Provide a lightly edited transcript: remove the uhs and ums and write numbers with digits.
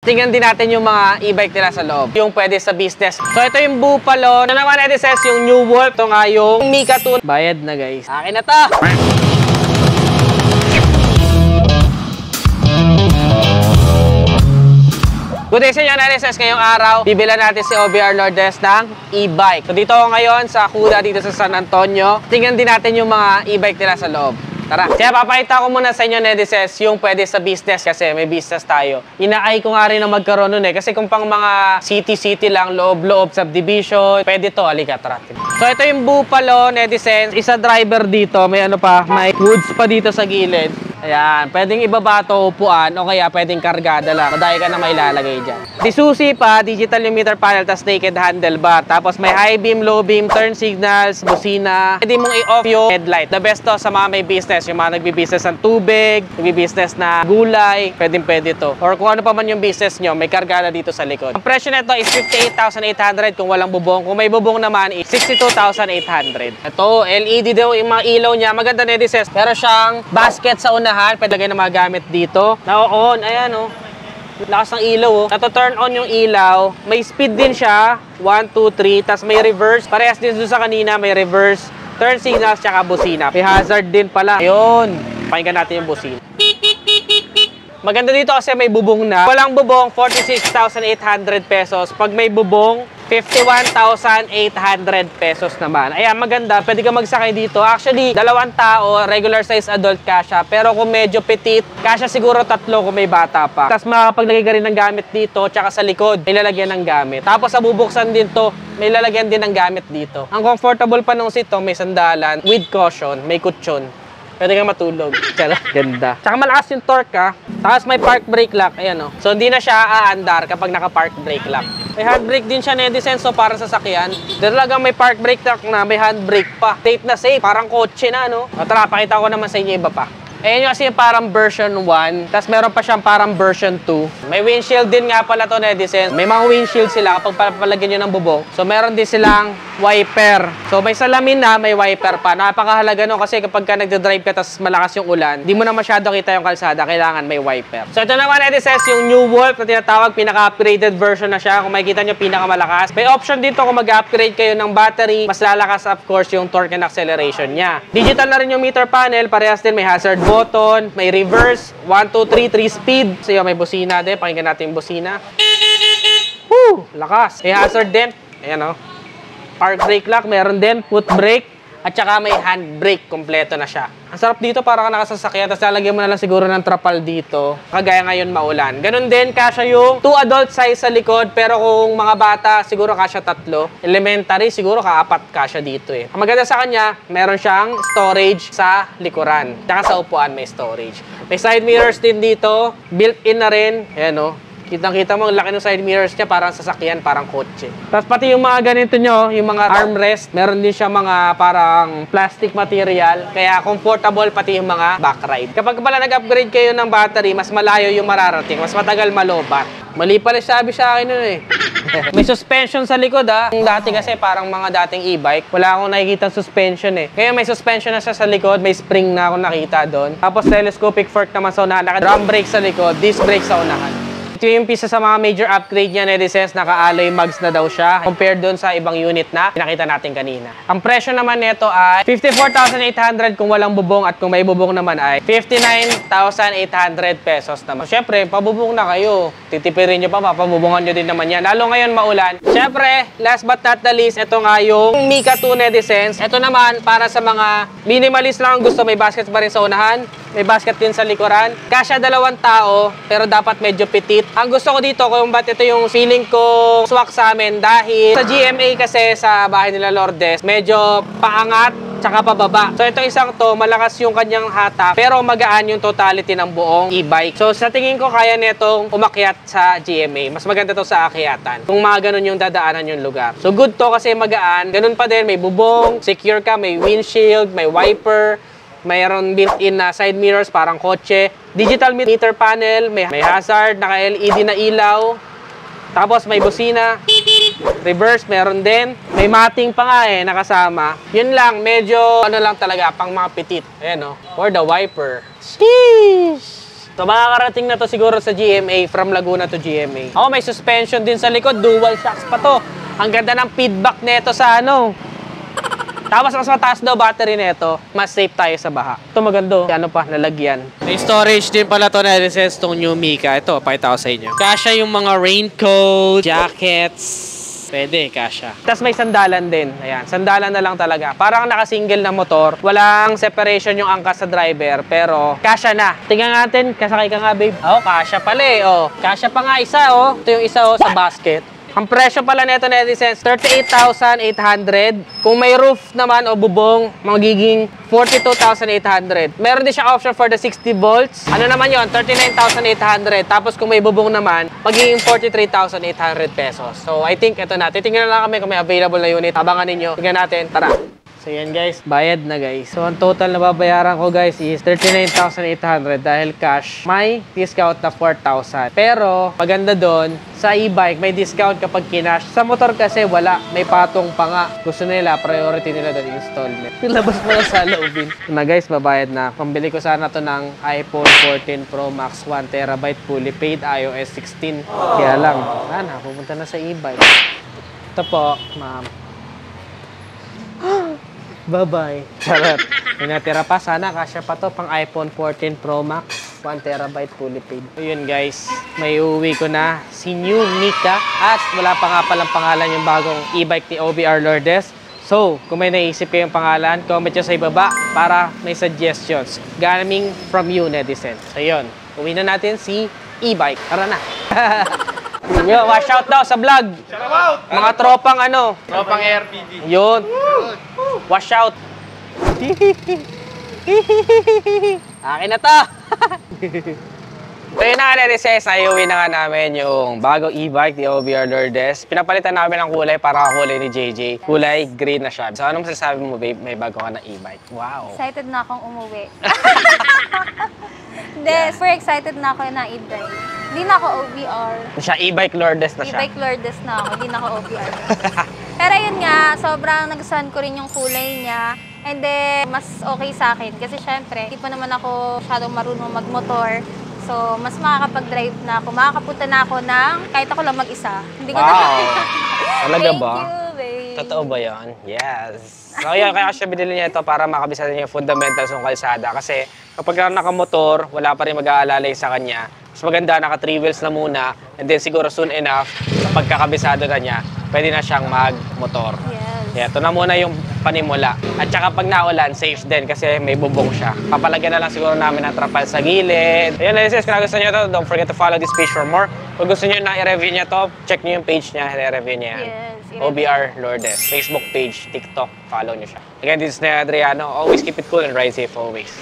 Tingnan din natin yung mga e-bike nila sa loob. Yung pwede sa business. So ito yung Bupalo. Ito naman says yung New Wolf. Ito nga yung Mika 2. Bayad na guys. Akin na to! Good day sa inyo, NSS. Ngayong araw, bibilan natin si OBR Lourdes ng e-bike. So dito ako ngayon sa Kuda dito sa San Antonio. Tingnan din natin yung mga e-bike nila sa loob. Tara. Kaya papakita ko muna sa inyo, NSS, yung pwede sa business kasi may business tayo. Inaay ko nga rin na magkaroon nun kasi kung pang mga city-city lang, loob-loob, subdivision, pwede to. Halika, tara. So ito yung Bupalo, NSS. Isa driver dito, may ano pa, may woods pa dito sa gilid. Ayan, pwedeng ibaba to upuan o kaya pwedeng kargada lang. Madaya ka na may lalagay dyan. Di susi pa, digital yung meter panel, tas naked handlebar. Tapos may high beam, low beam, turn signals, busina. Pwede mong i-off yung headlight. The best to sa mga may business. Yung mga nagbi-business ng tubig, nagbi-business na gulay, pwede to. Or kung ano pa man yung business nyo, may kargada dito sa likod. Ang presyo nito is 58,800 kung walang bubong. Kung may bubong naman is 62,800. Ito, LED daw yung mga ilaw niya. Maganda na this. Pero siyang basket sa unahan, pwede lagay na mga gamit dito. Na-on, ayan o. Lakas ng ilaw o. Nato-turn on yung ilaw. May speed din siya. 1, 2, 3. Tapos may reverse. Parehas din doon sa kanina, may reverse. Turn signals, tsaka busina. May hazard din pala. Ayun. Pakinggan natin yung busina. Maganda dito kasi may bubong na. Walang bubong, 46,800 pesos. Pag may bubong, 51,800 pesos naman. Ayan, maganda. Pwede ka magsakay dito. Actually, 2 tao, regular size adult kasha. Pero kung medyo petite, kasha siguro 3 kung may bata pa. Tapos makapaglagay ka rin ng gamit dito, tsaka sa likod, may lalagyan ng gamit. Tapos sa bubuksan din to, may lalagyan din ng gamit dito. Ang comfortable pa nung seat to, may sandalan, with cushion, may kutsyon. Pwede kang matulog. Ganda. Tsaka malakas yung torque ha. Tapos may park brake lock. Ayan o. So hindi na siya aandar kapag naka-park brake lock. May handbrake din siya, Nedisen. So parang sasakyan. Talagang may park brake lock na, may handbrake pa. Safe na safe. Parang kotse na no. O tara, pakita ko naman sa inyo iba pa. Ayan yung kasi parang version 1. Tapos meron pa siyang parang version 2. May windshield din nga pala to, Nedisen. May mga windshield sila kapag palagyan nyo ng bubong. So meron din silang wiper. So may salamin na, may wiper pa. Napakahalaga no kasi kapag ka nagdadrive ka tapos malakas yung ulan, di mo na masyado kita yung kalsada. Kailangan may wiper. So ito naman, Nedisen, yung New Wolf na tinatawag, pinaka-upgraded version na siya. Kung makikita nyo, pinakamalakas. May option dito kung mag-upgrade kayo ng battery. Mas lalakas of course yung torque and acceleration niya. Digital na rin yung meter panel. Parehas din, may hazard button, may reverse, 1, 2, 3, 3 speed. So yun, may busina din. Pakinggan natin yung busina. Woo! Lakas. May hazard din. Ayan o. Park brake lock, meron din. Foot brake. At saka may hand brake. Kompleto na siya. Ang sarap dito, para ka nakasasakyan. Tapos lalagyan mo na lang siguro ng trapal dito. Kagaya ngayon maulan. Ganun din, kasya yung 2 adult size sa likod. Pero kung mga bata, siguro kasya 3. Elementary, siguro ka-4 kasya dito eh. Ang maganda sa kanya, meron siyang storage sa likuran. Tsaka sa upuan may storage. May side mirrors din dito. Built-in na rin. Ayan o. Kitang-kita mo, ang laki ng side mirrors niya, parang sasakyan, parang kotse. Tapos pati yung mga ganito nyo, yung mga armrest, meron din siya mga parang plastic material, kaya comfortable pati yung mga backride. Kapag pala nag-upgrade kayo ng battery, mas malayo yung mararating, mas matagal malobat. Mali pala sabi sa akin nun eh. May suspension sa likod ha. Yung dati kasi parang mga dating e-bike, wala akong nakikita suspension eh. Kaya may suspension na siya sa likod, may spring na akong nakita doon. Tapos telescopic fork naman sa unahan, naka-drum brake sa likod, disc brake sa unahan. Ito yung pisa sa mga major upgrade niya, Nedisens, naka-alloy mugs na daw siya compared doon sa ibang unit na pinakita natin kanina. Ang presyo naman nito ay 54,800 kung walang bubong at kung may bubong naman ay 59,800 pesos naman. Siyempre, pabubong na kayo. Titipirin nyo pa, papabubungan nyo din naman yan. Lalo ngayon maulan. Siyempre, last but not the least, ito nga yung Mika 2, Nedisens. Ito naman, para sa mga minimalist lang ang gusto, may basket pa rin sa unahan. May basket din sa likuran. Kasya 2 tao, pero dapat medyo petit. Ang gusto ko dito, kung ba't ito yung feeling ko swak sa amin, dahil sa GMA kasi sa bahay nila Lourdes, medyo paangat tsaka pababa. So ito isang to, malakas yung kanyang hatak, pero magaan yung totality ng buong e-bike. So sa tingin ko, kaya netong umakyat sa GMA. Mas maganda to sa akyatan. Kung mga ganun yung dadaanan yung lugar. So good to kasi magaan. Ganun pa din, may bubong, secure ka, may windshield, may wiper, mayroon built-in na side mirrors, parang kotse. Digital meter panel, may hazard, naka-LED na ilaw. Tapos may busina. Reverse, meron din. May mating pa nga eh, nakasama. Yun lang, medyo ano lang talaga, pang mga petit. Ayan o, for the wiper. Sheesh! So makakarating na to siguro sa GMA, from Laguna to GMA. Oh, may suspension din sa likod, dual shocks pa to. Ang ganda ng feedback nito sa ano. Tapos mas mataas daw battery nito, mas safe tayo sa baha. Ito maganda, ano pa, lalagyan. May storage din pala to na recess tong new Mika. Ito, pakita ko sa inyo. Kasya yung mga raincoat, jackets. Pwede, kasya. Tapos may sandalan din. Ayan, sandalan na lang talaga. Parang naka-single na motor. Walang separation yung angkas sa driver, pero kasya na. Tingnan natin, kasakay ka nga, babe. Oh, kasya pala eh. Oh, kasya pa nga isa, oh. Ito yung isa, oh, sa basket. Ang presyo pala nito, netizens, 38,800. Kung may roof naman o bubong, magiging 42,800. Meron din siya option for the 60 volts. Ano naman yon, 39,800. Tapos kung may bubong naman, magiging 43,800 pesos. So I think ito na. Titingnan na lang kami kung may available na unit. Abangan ninyo. Tingnan natin. Tara. So yan guys, bayad na guys. So ang total na babayaran ko guys is 39,800 dahil cash. May discount na 4,000. Pero maganda doon, sa e-bike may discount kapag kinash. Sa motor kasi wala, may patong pa nga. Gusto nila, priority nila doon installment. Nilabas mo na sa loobin. Na guys, babayad na. Pambili ko sana to ng iPhone 14 Pro Max 1TB fully paid iOS 16. Kaya lang, sana pupunta na sa e-bike. Ito po, ma'am. Bye-bye. Charot. May natira pa. Sana kasya pa to pang iPhone 14 Pro Max. 1TB fully paid. Ayun guys. May uwi ko na si New Mika. At wala pa nga palang pangalan yung bagong e-bike ni OBR Lourdes. So, kung may naisip kayong pangalan, comment nyo sa ibaba para may suggestions. Coming from you, netizen. So yun. Uwi na natin si e-bike. Tara na. Yo, wash out daw sa vlog. Shout out. Mga tropang ano? Tropang ARPD. Yun. Wash out. Akin na to. So yun na nga narises, ayuwi na nga namin yung bagong e-bike ni OBR Lourdes. Pinapalitan namin ang kulay para kulay ni JJ. Kulay green na siya. So anong masasabi mo babe, may bago ka na e-bike? Wow. Excited na akong umuwi. Hindi, super excited na ako na e-bike. Hindi na ako OBR. Siya e-bike Lourdes na siya. E-bike Lourdes na ako, hindi na ako OBR. Pero yun nga, sobrang nagustuhan ko rin yung kulay niya. And then, mas okay sa akin. Kasi syempre, hindi pa naman ako masyadong marunong magmotor. So, mas makakapag-drive na ako. Makakapunta na ako ng kahit ako lang mag-isa. Hindi ko na Talaga ba? Thank you, babe. Totoo ba yan? Yes. So yun, kaya siya binili niya ito para makabisa niya yung fundamentals ng kalsada. Kasi kapag nakamotor, wala pa rin mag-aalalay sa kanya. Mas maganda, naka 3 wheels na muna. And then siguro soon enough, kapag kakabisado na niya, pwede na siyang mag-motor. Yes. Yeah, ito na muna yung panimula. At saka pag naulan, safe din kasi may bubong siya. Papalagyan na lang siguro namin ng trapal sa gilid. Ayun, ladies, kung gusto nyo ito, don't forget to follow this page for more. Kung gusto nyo na i-review niya to, check nyo yung page niya, i-review niya yan. Yes. OBR Lourdes, Facebook page, TikTok, follow nyo siya. Again, this is Adriano. Always keep it cool and ride safe always.